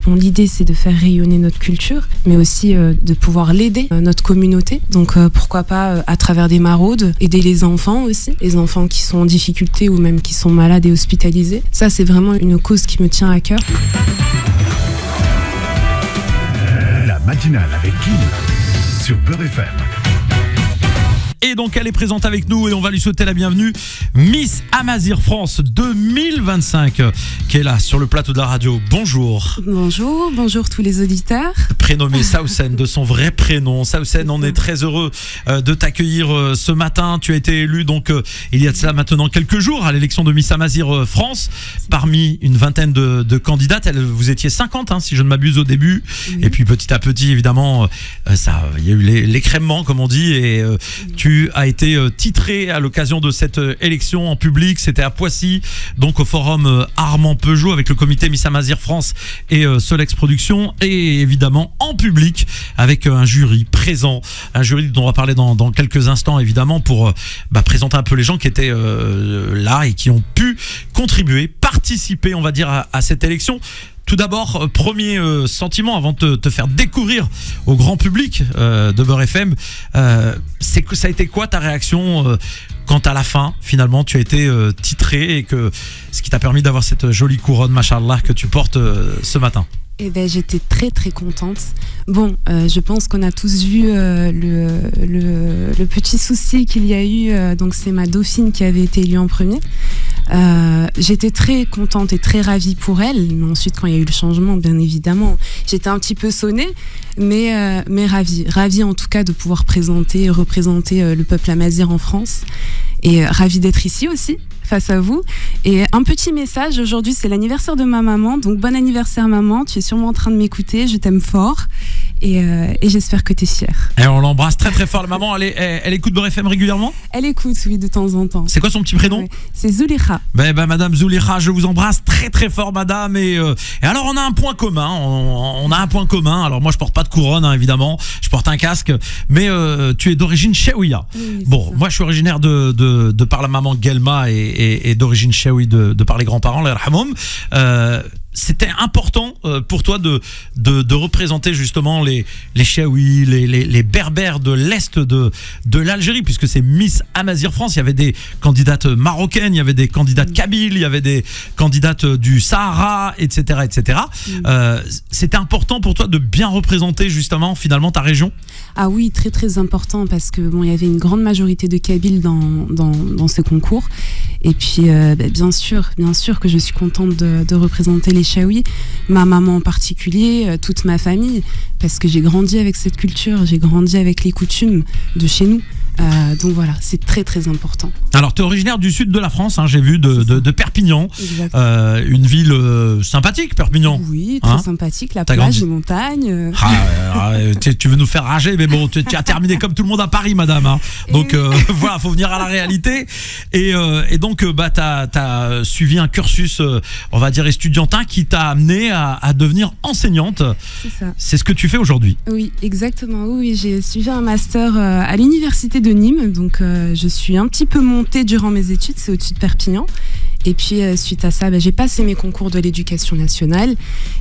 Bon, l'idée, c'est de faire rayonner notre culture, mais aussi de pouvoir l'aider, notre communauté. Donc, pourquoi pas, à travers des maraudes, aider les enfants aussi, les enfants qui sont en difficulté ou même qui sont malades et hospitalisés. Ça, c'est vraiment une cause qui me tient à cœur. La matinale avec Kim sur Beurre FM. Et donc elle est présente avec nous et on va lui souhaiter la bienvenue, Miss Amazigh France 2025, qui est là sur le plateau de la radio. Bonjour. Bonjour tous les auditeurs. Prénommée Saoussen de son vrai prénom. Saoussen, on est très heureux de t'accueillir ce matin. Tu as été élue donc il y a de cela maintenant quelques jours à l'élection de Miss Amazigh France parmi une vingtaine de candidates. Vous étiez 50 si je ne m'abuse au début. Oui. Et puis petit à petit évidemment il y a eu l'écrémement comme on dit et tu as été titré à l'occasion de cette élection en public. C'était à Poissy, donc au forum Armand Peugeot avec le comité Miss Amazigh France et Solex Productions, et évidemment en public avec un jury présent, un jury dont on va parler dans quelques instants évidemment pour présenter un peu les gens qui étaient là et qui ont pu contribuer, participer on va dire à cette élection. Tout d'abord, premier sentiment avant de te faire découvrir au grand public de Beurre FM, c'est que ça a été quoi ta réaction quand à la fin, finalement, tu as été titré et que ce qui t'a permis d'avoir cette jolie couronne, machallah, que tu portes ce matin? Eh ben, j'étais très très contente. Bon, je pense qu'on a tous vu le petit souci qu'il y a eu. Donc c'est ma dauphine qui avait été élue en premier. J'étais très contente et très ravie pour elle. Mais ensuite, quand il y a eu le changement, bien évidemment, j'étais un petit peu sonnée, mais ravie en tout cas de pouvoir représenter le peuple amazigh en France. Et ravie d'être ici aussi, face à vous. Et un petit message, aujourd'hui c'est l'anniversaire de ma maman, donc bon anniversaire maman, tu es sûrement en train de m'écouter, je t'aime fort et j'espère que tu es fière. Et on l'embrasse très très fort, la maman, elle écoute Beurre FM régulièrement? Elle écoute, oui, de temps en temps. C'est quoi son petit prénom? Ouais, c'est Zulekha. Madame Zulekha, je vous embrasse très très fort madame, et alors on a un point commun, on a un point commun, alors moi je porte pas de couronne évidemment, je porte un casque, mais tu es d'origine Chaouia. Oui, bon, moi je suis originaire de par la maman Guelma et d'origine Chaoui de par les grands-parents, les Rahmoum. C'était important pour toi de représenter justement les Chaouis, les Berbères de l'Est de l'Algérie, puisque c'est Miss Amazigh France. Il y avait des candidates marocaines, il y avait des candidates kabyles, il y avait des candidates du Sahara, etc. etc. C'était important pour toi de bien représenter justement finalement ta région? Ah oui, très très important, parce que bon, il y avait une grande majorité de Kabyles dans ce concours. Et puis bien sûr que je suis contente de représenter les Chaouis, ma maman en particulier, toute ma famille, parce que j'ai grandi avec cette culture, j'ai grandi avec les coutumes de chez nous. Donc voilà, c'est très très important. Alors tu es originaire du sud de la France, j'ai vu de Perpignan, une ville sympathique, Perpignan. Oui, très sympathique, la plage, les montagnes. Tu veux nous faire rager, mais bon, tu as terminé comme tout le monde à Paris madame, donc voilà, faut venir à la réalité. Et donc tu as suivi un cursus on va dire estudiantin qui t'a amené à devenir enseignante. C'est ça. C'est ce que tu fais aujourd'hui? Oui, exactement, oui, j'ai suivi un master à l'université de Nîmes, donc je suis un petit peu montée durant mes études, c'est au-dessus de Perpignan. Et puis suite à ça, j'ai passé mes concours de l'éducation nationale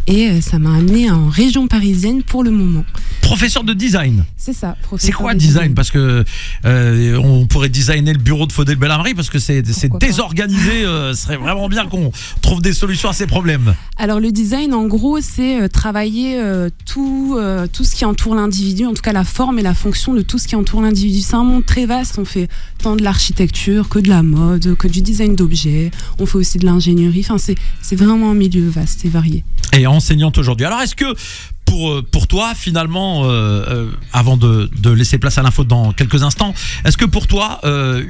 et ça m'a amenée en région parisienne pour le moment. Professeur de design. C'est ça. C'est quoi design? Parce que on pourrait designer le bureau de Faudel Belhamri parce que c'est désorganisé. Ce serait vraiment bien qu'on trouve des solutions à ces problèmes. Alors le design, en gros, c'est travailler tout ce qui entoure l'individu, en tout cas la forme et la fonction de tout ce qui entoure l'individu. C'est un monde très vaste. On fait tant de l'architecture que de la mode, que du design d'objets. On fait aussi de l'ingénierie. Enfin, c'est vraiment un milieu vaste et varié. Et enseignante aujourd'hui. Alors, est-ce que pour toi, finalement, avant de laisser place à l'info dans quelques instants, est-ce que pour toi,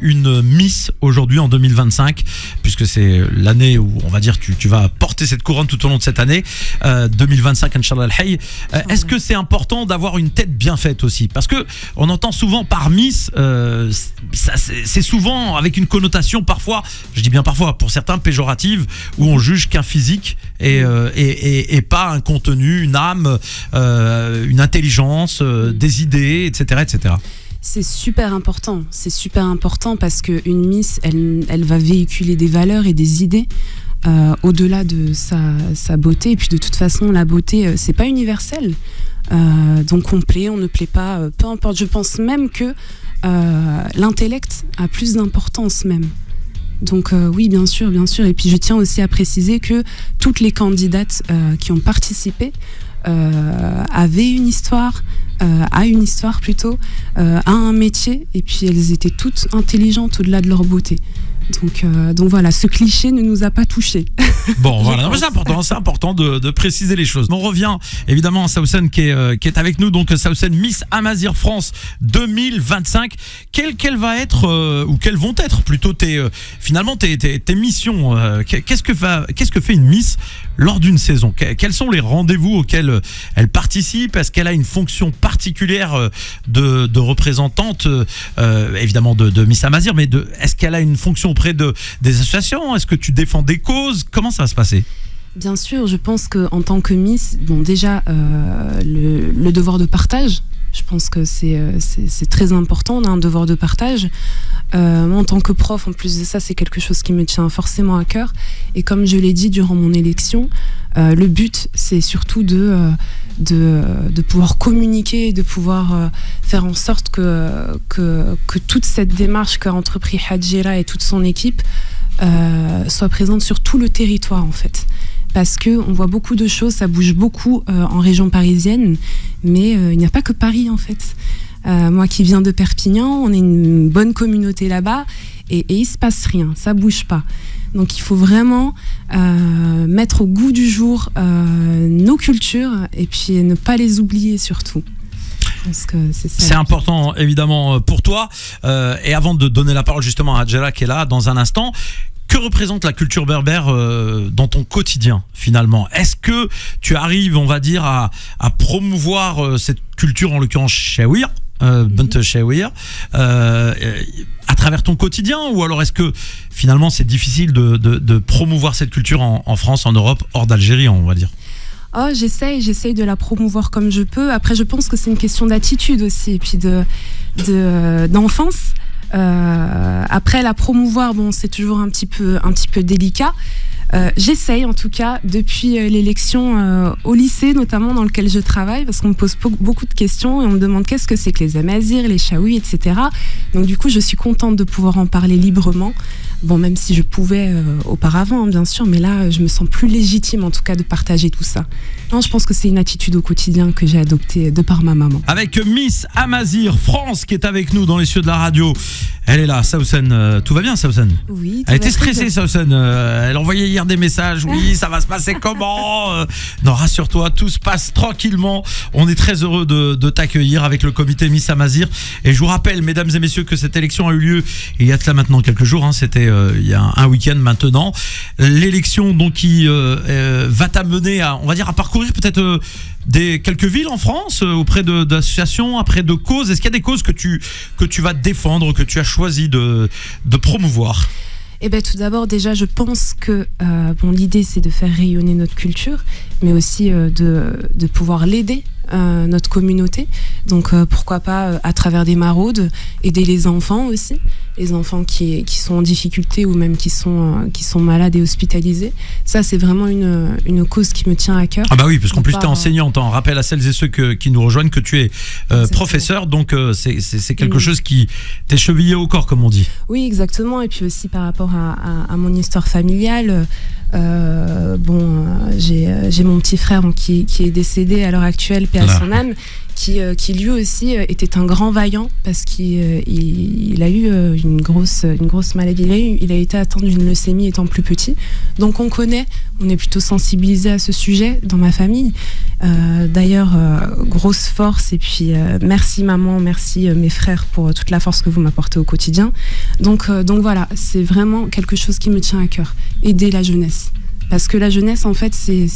une Miss aujourd'hui en 2025, puisque c'est l'année où on va dire tu vas porter cette couronne tout au long de cette année 2025, Inch'Allah al-Hayy, est-ce que c'est important d'avoir une tête bien faite aussi? Parce que on entend souvent par Miss, c'est souvent avec une connotation parfois, je dis bien parfois, pour certains péjorative, où on juge qu'un physique et pas un contenu, une âme, une intelligence, des idées, etc., etc. C'est super important parce qu'une Miss, elle va véhiculer des valeurs et des idées au-delà de sa beauté. Et puis de toute façon, la beauté, c'est pas universel. Donc on plaît, on ne plaît pas, peu importe. Je pense même que l'intellect a plus d'importance même. Donc oui, bien sûr. Et puis je tiens aussi à préciser que toutes les candidates qui ont participé avaient une histoire, a une histoire plutôt, a un métier, et puis elles étaient toutes intelligentes au-delà de leur beauté. Donc voilà, ce cliché ne nous a pas touchés. Bon, voilà, c'est important de préciser les choses. On revient évidemment à Sawsan qui est avec nous. Donc Sawsan Miss Amazigh France 2025. Quelle va être ou quelles vont être plutôt tes missions? Qu'est-ce que fait une Miss lors d'une saison? Quels sont les rendez-vous auxquels elle participe? Est-ce qu'elle a une fonction particulière de représentante évidemment de Miss Amazigh, mais est-ce qu'elle a une fonction auprès des associations? Est-ce que tu défends des causes? Comment ça va se passer? Bien sûr, je pense qu'en tant que Miss, bon, déjà le devoir de partage, je pense que c'est très important. On a un devoir de partage. Moi, en tant que prof, en plus de ça, c'est quelque chose qui me tient forcément à cœur. Et comme je l'ai dit durant mon élection, le but, c'est surtout de pouvoir communiquer, de pouvoir faire en sorte que toute cette démarche qu'a entrepris Hadjira et toute son équipe soit présente sur tout le territoire, en fait. Parce qu'on voit beaucoup de choses, ça bouge beaucoup en région parisienne, mais il n'y a pas que Paris, en fait. Moi qui viens de Perpignan, on est une bonne communauté là-bas, et il ne se passe rien, ça ne bouge pas. Donc il faut vraiment mettre au goût du jour nos cultures, et puis ne pas les oublier surtout. C'est important évidemment pour toi. Et avant de donner la parole justement à Hadjira qui est là dans un instant, que représente la culture berbère dans ton quotidien finalement? Est-ce que tu arrives, on va dire, à promouvoir cette culture, en l'occurrence Chewir, Bent Chewir, à travers ton quotidien, ou alors est-ce que finalement c'est difficile de promouvoir cette culture en France, en Europe, hors d'Algérie, on va dire? Oh, j'essaye de la promouvoir comme je peux. Après, je pense que c'est une question d'attitude aussi, et puis d'enfance. Après, la promouvoir, bon, c'est toujours un petit peu délicat. J'essaye en tout cas depuis l'élection au lycée notamment dans lequel je travaille, parce qu'on me pose beaucoup de questions et on me demande qu'est-ce que c'est que les Amazirs, les Chaouis, etc. Donc du coup je suis contente de pouvoir en parler librement. Bon, même si je pouvais auparavant, hein, bien sûr, mais là je me sens plus légitime en tout cas de partager tout ça. Non, je pense que c'est une attitude au quotidien que j'ai adoptée de par ma maman. Avec Miss Amazigh France qui est avec nous dans les cieux de la radio. Elle est là, Sawsan. Tout va bien, Sawsan? Oui. Elle était stressée, Sawsan. Elle envoyait hier des messages. Oui, ça va se passer comment? Non, rassure-toi, tout se passe tranquillement. On est très heureux de t'accueillir avec le comité Miss Amazigh. Et je vous rappelle, mesdames et messieurs, que cette élection a eu lieu il y a de ça maintenant quelques jours. Hein, c'était il y a un week-end maintenant. L'élection donc qui va t'amener à, on va dire, à parcourir peut-être quelques villes en France auprès d'associations, après de causes. Est-ce qu'il y a des causes que tu vas défendre, que tu as choisi de promouvoir? Eh bien, tout d'abord, déjà, je pense que l'idée, c'est de faire rayonner notre culture, mais aussi de pouvoir l'aider, notre communauté. Donc, pourquoi pas, à travers des maraudes, aider les enfants aussi, les enfants qui sont en difficulté ou même qui sont malades et hospitalisés. Ça, c'est vraiment une cause qui me tient à cœur. Ah bah oui, parce qu'en plus, tu es enseignante. On rappelle à celles et ceux qui nous rejoignent que tu es professeur, donc c'est quelque chose qui t'est chevillé au corps, comme on dit. Oui, exactement. Et puis aussi par rapport à mon histoire familiale, j'ai mon petit frère qui est décédé à l'heure actuelle, paix à son âme, qui lui aussi était un grand vaillant, parce qu'il a eu une grosse maladie. Il a été atteint d'une leucémie étant plus petit. Donc on est plutôt sensibilisé à ce sujet dans ma famille. D'ailleurs, grosse force, et puis merci maman, merci mes frères pour toute la force que vous m'apportez au quotidien. Donc voilà, c'est vraiment quelque chose qui me tient à cœur, aider la jeunesse. Parce que la jeunesse, en fait, c'est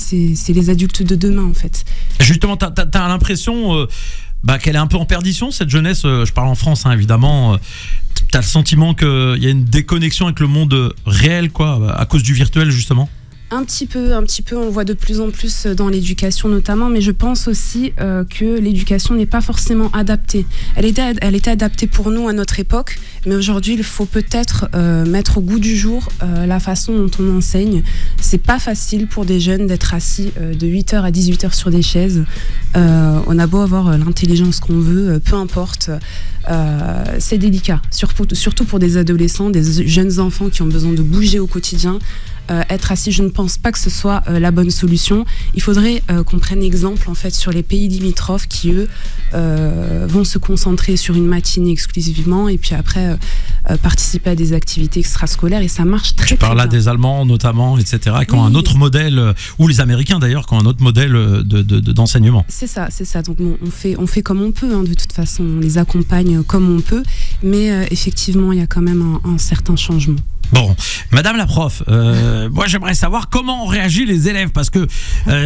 les adultes de demain, en fait. Justement, t'as l'impression qu'elle est un peu en perdition, cette jeunesse. Je parle en France, hein, évidemment. T'as le sentiment qu'il y a une déconnexion avec le monde réel, quoi, à cause du virtuel, justement? Un petit peu, on le voit de plus en plus dans l'éducation notamment, mais je pense aussi que l'éducation n'est pas forcément adaptée. Elle était adaptée pour nous à notre époque, mais aujourd'hui il faut peut-être mettre au goût du jour la façon dont on enseigne. C'est pas facile pour des jeunes d'être assis de 8h à 18h sur des chaises. On a beau avoir l'intelligence qu'on veut, peu importe. C'est délicat, surtout pour des adolescents, des jeunes enfants qui ont besoin de bouger au quotidien. Être assis, je ne pense pas que ce soit la bonne solution. Il faudrait qu'on prenne exemple en fait sur les pays limitrophes qui eux vont se concentrer sur une matinée exclusivement et puis après participer à des activités extrascolaires et ça marche très bien. Tu parles là des Allemands notamment, etc. qui ont un autre modèle, ou les Américains d'ailleurs, qui ont un autre modèle d'enseignement. C'est ça. Donc bon, on fait comme on peut, hein, de toute façon, on les accompagne comme on peut, mais effectivement, il y a quand même un certain changement. Bon, Madame la prof, moi j'aimerais savoir comment ont réagi les élèves parce que,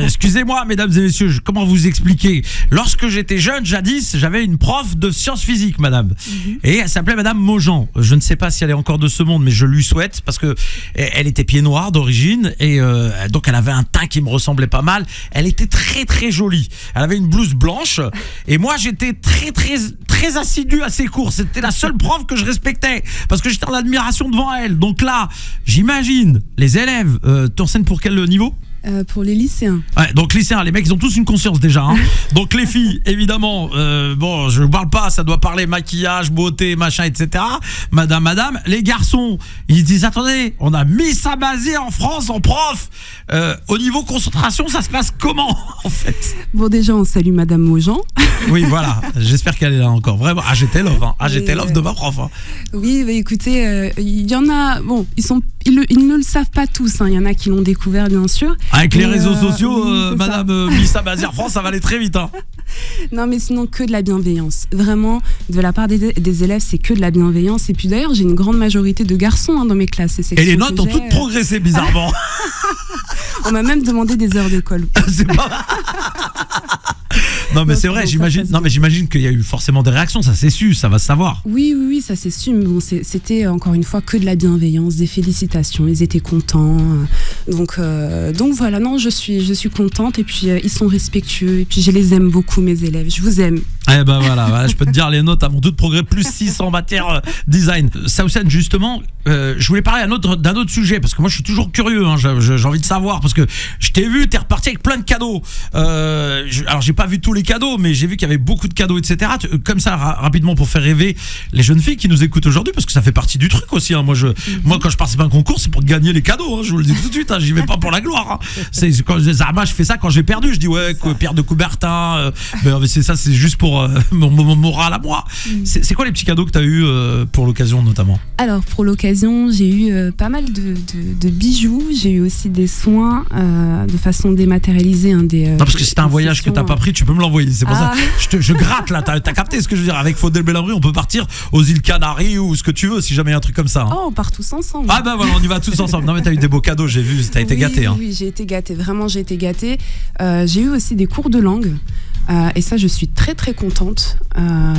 excusez-moi mesdames et messieurs, comment vous expliquer? Lorsque j'étais jeune, jadis, j'avais une prof de sciences physiques, madame, et elle s'appelait Madame Maujean. Je ne sais pas si elle est encore de ce monde, mais je lui souhaite parce que elle était pied noir d'origine et donc elle avait un teint qui me ressemblait pas mal. Elle était très très jolie. Elle avait une blouse blanche et moi j'étais très assidu à ses cours. C'était la seule prof que je respectais parce que j'étais en admiration devant elle. Donc là, j'imagine, les élèves, t'enseignes pour quel niveau ? Pour les lycéens. Ouais, donc lycéens, les mecs ils ont tous une conscience déjà. Hein. Donc les filles, évidemment, bon, je ne parle pas, ça doit parler maquillage, beauté, machin, etc. Madame. Les garçons, ils disent attendez, on a mis ça basé en France en prof. Au niveau concentration, ça se passe comment en fait ? Bon, déjà, on salue Madame Maujean. Oui, voilà. J'espère qu'elle est là encore. Vraiment, j'étais love. Hein. J'étais love de ma prof. Hein. Oui, bah, écoutez, il y en a. Bon, ils ne le savent pas tous. Hein. Il y en a qui l'ont découvert, bien sûr. Avec les réseaux sociaux, oui, Madame Missa Bazir France, ça va aller très vite. Hein. Non, mais sinon, que de la bienveillance. Vraiment, de la part des élèves, c'est que de la bienveillance. Et puis d'ailleurs, j'ai une grande majorité de garçons hein, dans mes classes. Et les notes ont toutes progressé, bizarrement. On m'a même demandé des heures de colle. C'est pas... Non mais c'est vrai, j'imagine. Non mais j'imagine qu'il y a eu forcément des réactions, ça s'est su, ça va se savoir. Oui, ça s'est su. Mais bon, c'était encore une fois que de la bienveillance, des félicitations. Ils étaient contents. Donc voilà, non, je suis contente. Et puis ils sont respectueux. Et puis je les aime beaucoup, mes élèves. Je vous aime. Eh ben voilà, je peux te dire les notes à mon taux de progrès plus 6 en matière design. Saucène, justement, je voulais parler d'un autre sujet parce que moi je suis toujours curieux. Hein, j'ai envie de savoir parce que je t'ai vu, t'es reparti avec plein de cadeaux. Alors j'ai pas vu tous les cadeaux, mais j'ai vu qu'il y avait beaucoup de cadeaux, etc. Comme ça, rapidement pour faire rêver les jeunes filles qui nous écoutent aujourd'hui, parce que ça fait partie du truc aussi. Hein. Moi, quand je participe à un concours, c'est pour gagner les cadeaux. Hein. Je vous le dis tout de suite. Hein. J'y vais pas pour la gloire. Hein. Je fais ça quand j'ai perdu. Je dis ouais, Pierre de Coubertin. C'est ça, c'est juste pour mon moral à moi. C'est quoi les petits cadeaux que tu as eu pour l'occasion notamment ? Alors pour l'occasion, j'ai eu pas mal de bijoux. J'ai eu aussi des soins de façon dématérialisée. Hein, non, parce que c'est un voyage que t'as pas pris, tu peux me l'envoyer. C'est pour ça. Je gratte là. T'as capté ce que je veux dire ? Avec Faudel Belhamri, on peut partir aux îles Canaries ou ce que tu veux si jamais il y a un truc comme ça. Hein. Oh, on part tous ensemble. Ah bah voilà, on y va tous ensemble. Non mais t'as eu des beaux cadeaux, j'ai vu. T'as été gâtée. Hein. Oui, j'ai été gâtée. Vraiment, j'ai été gâtée. J'ai eu aussi des cours de langue. Et ça, je suis très très contente.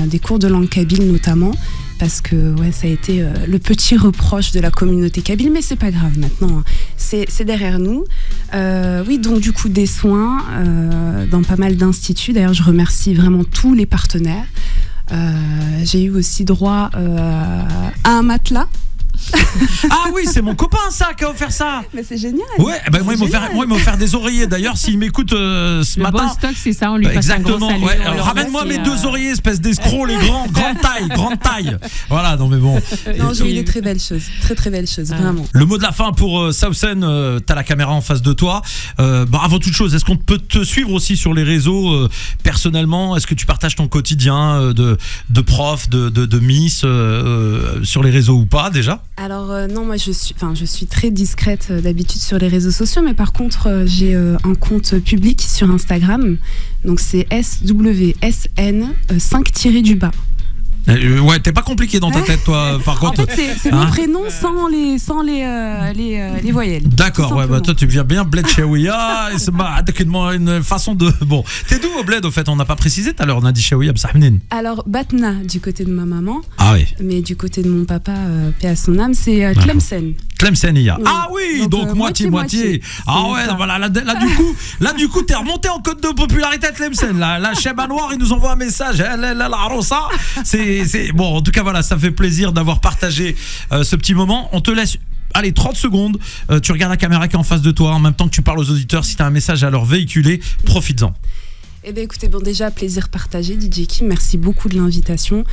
Des cours de langue kabyle notamment. Parce que ouais, ça a été le petit reproche de la communauté kabyle, mais c'est pas grave maintenant, hein. C'est derrière nous. Oui, donc du coup des soins dans pas mal d'instituts. D'ailleurs, je remercie vraiment tous les partenaires. J'ai eu aussi droit à un matelas. Ah oui, c'est mon copain ça qui a offert ça. Mais c'est génial. Ouais, ben moi il m'a offert des oreillers. D'ailleurs, s'il m'écoute ce matin. Le bon stock, c'est ça, on lui passe exactement. Un gros ouais. Ramène-moi mes 2 oreillers, espèce d'escroc, les grande taille. Voilà, non mais bon. Non, j'ai eu des très belles choses, très belles choses, vraiment. Le mot de la fin pour Saucène, t'as la caméra en face de toi. Avant toute chose, est-ce qu'on peut te suivre aussi sur les réseaux personnellement ? Est-ce que tu partages ton quotidien de prof, de miss sur les réseaux ou pas déjà ? Alors non, moi je suis très discrète d'habitude sur les réseaux sociaux, mais par contre j'ai un compte public sur Instagram, donc c'est SWSN 5-du-bas. Ouais, t'es pas compliqué dans ta tête, toi, par contre. En fait, c'est mon prénom sans les voyelles. D'accord, ouais, bah toi, tu viens bien bled Chaouia, et c'est une façon de. Bon, t'es d'où au bled, au fait ? On n'a pas précisé tout à l'heure, on a dit Chaouia, Bsahmnin. Alors, Batna, du côté de ma maman. Ah oui. Mais du côté de mon papa, paix à son âme, c'est Tlemcen. Tlemcenia. Oui. Ah oui, donc moitié. Ah ouais, voilà, là du coup, t'es remonté en code de popularité à Tlemcen. La Cheb Anwar, il nous envoie un message. La Rosa. C'est bon, en tout cas, voilà, ça fait plaisir d'avoir partagé ce petit moment. On te laisse. Allez, 30 secondes, tu regardes la caméra qui est en face de toi, en même temps que tu parles aux auditeurs, si tu as un message à leur véhiculer, profites-en. Eh bien écoutez, bon déjà plaisir partagé DJ Kim, merci beaucoup de l'invitation.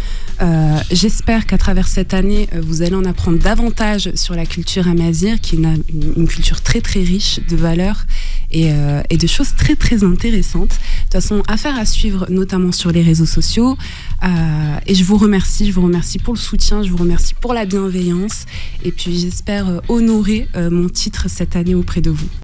J'espère qu'à travers cette année, vous allez en apprendre davantage sur la culture amazigh, qui est une culture très très riche de valeurs et de choses très très intéressantes. De toute façon, affaire à suivre, notamment sur les réseaux sociaux. Et je vous remercie pour le soutien, je vous remercie pour la bienveillance. Et puis j'espère honorer mon titre cette année auprès de vous.